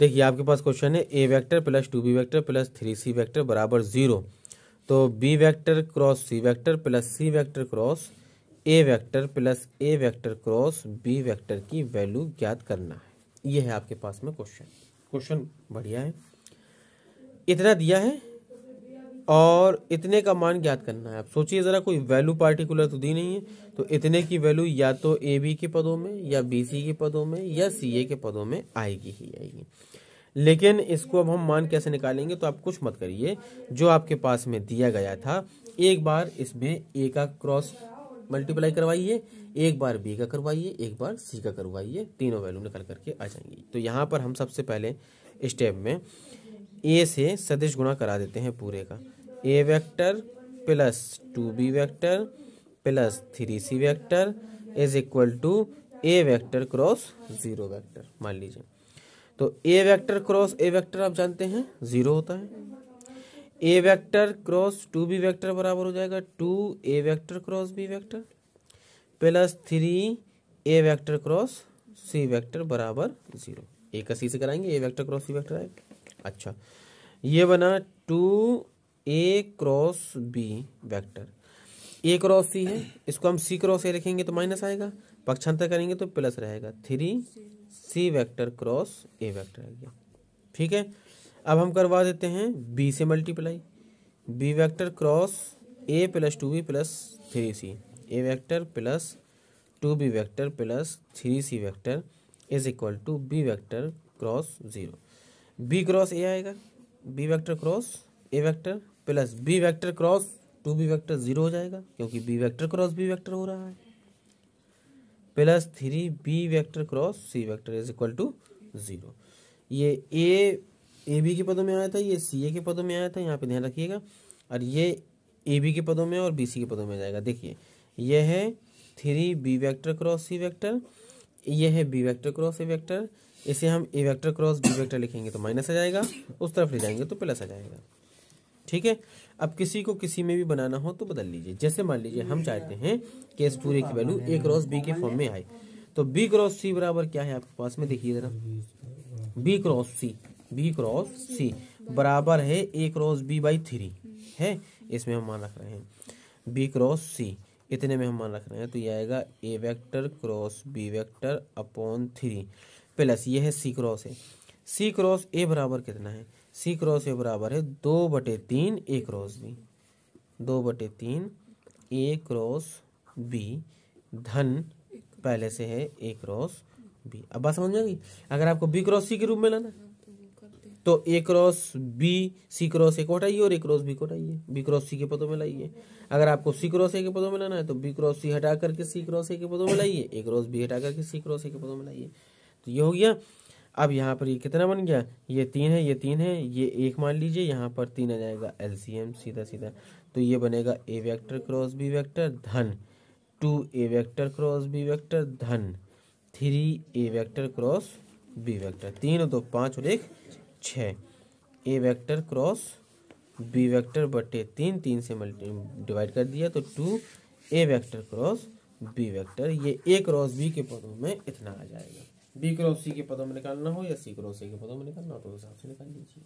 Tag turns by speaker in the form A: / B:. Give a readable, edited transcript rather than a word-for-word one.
A: देखिए आपके पास क्वेश्चन है A vector plus 2b vector plus 3c vector बराबर 0। तो B vector cross C vector plus C vector cross A vector plus A vector cross B vector की value ज्ञात करना है। ये है आपके पास में क्वेश्चन बढ़िया है। इतना दिया है और इतने का मान ज्ञात करना है। आप सोचिए ज़रा, कोई वैल्यू पार्टिकुलर तो दी नहीं है, तो इतने की वैल्यू या तो ए बी के पदों में या बी सी के पदों में या सी ए के पदों में आएगी ही आएगी। लेकिन इसको अब हम मान कैसे निकालेंगे, तो आप कुछ मत करिए, जो आपके पास में दिया गया था एक बार इसमें ए का क्रॉस मल्टीप्लाई करवाइए, एक बार बी का करवाइए, एक बार सी का करवाइए, तीनों वैल्यू निकल करके आ जाएंगी। तो यहाँ पर हम सबसे पहले स्टेप में ए से सदिश गुणा करा देते हैं पूरे का। A vector plus 2b vector plus 3c vector is equal to A vector cross 0 vector मान लीजिए। तो A vector cross A vector आप जानते हैं 0 होता है। A vector cross 2b vector बराबर हो जाएगा 2a vector cross b vector plus 3a vector cross c vector बराबर 0। ए का सी से कराएंगे, ए वेक्टर क्रॉस सी वेक्टर आएगा। अच्छा, ये बना 2a क्रॉस b वेक्टर। ए क्रॉस सी है, इसको हम सी क्रॉस ए लिखेंगे तो माइनस आएगा, पक्षांतर करेंगे तो प्लस रहेगा। 3c vector cross A vector आ गया। ठीक है, अब हम करवा देते हैं बी से multiply. B vector cross A plus 2b plus 3c, A vector plus 2b vector plus 3c vector is equal to B vector cross 0। B cross A आएगा, B vector cross A vector plus B vector cross 2b vector 0 हो जाएगा क्योंकि B vector cross B vector हो रहा है, plus 3b vector cross C vector is equal to 0। ये A B के पदों में आया था, ये सी ए के पदों में आया था, यहाँ पे ध्यान रखिएगा। और ये ए बी के पदों में और बी सी के पदों में आ जाएगा। देखिए ये है 3b vector cross C vector, ये है B vector cross A vector. इसे हम A vector cross B vector लिखेंगे तो माइनस आ जाएगा, उस तरफ ले जाएंगे तो प्लस आ जाएगा। ठीक है, अब किसी को किसी में भी बनाना हो तो बदल लीजिए। जैसे मान लीजिए हम चाहते हैं कि इस पूरे की वैल्यू ए क्रॉस बी के फॉर्म में आए, तो बी क्रॉस सी बराबर क्या है आपके पास में, देखिए जरा, बी क्रॉस सी बराबर है ए क्रॉस बी बाई 3 है। इसमें हम मान रख रहे हैं बी क्रॉस सी, इतने में हम मान रख रहे हैं, तो ये आएगा A vector cross B vector upon 3 plus ये है सी क्रॉस है। सी क्रॉस ए बराबर कितना है, सी क्रॉस ए बराबर है 2/3 ए क्रॉस बी, 2/3 ए क्रॉस बी धन पहले से है ए क्रॉस बी। अब बात समझ में आ गई। अगर आपको बी क्रॉस सी के रूप में लाना तो A cross B C cross A को हटाइए और ए क्रॉस बी को हटाइए, बी क्रॉस सी के पदों में लाइए। अगर आपको सी क्रॉस ए के पदों में लाना है तो बी क्रॉस सी हटा करके सी क्रॉस ए के पदों में लाइए, ए क्रॉस बी हटा करके सी क्रॉस ए के पदों में लाइए। तो ये हो गया। अब यहाँ पर ये कितना बन गया, ये 3 है, ये 3 है, ये 1 मान लीजिए, यहाँ पर 3 आ जाएगा एलसीएम सीधा सीधा। तो ये बनेगा ए वेक्टर क्रॉस बी वेक्टर धन 2a vector cross B vector धन 3a vector cross B vector. 3 और 2 5 और 1 6 ए वेक्टर क्रॉस बी वेक्टर बटे 3 से डिवाइड कर दिया तो 2a vector cross B vector. ये ए क्रॉस बी के पदों में इतना आ जाएगा। बी क्रॉस सी के पदों में निकालना हो या सी क्रॉस ए के पदों में निकालना हो तो उस हिसाब से निकाल लीजिए।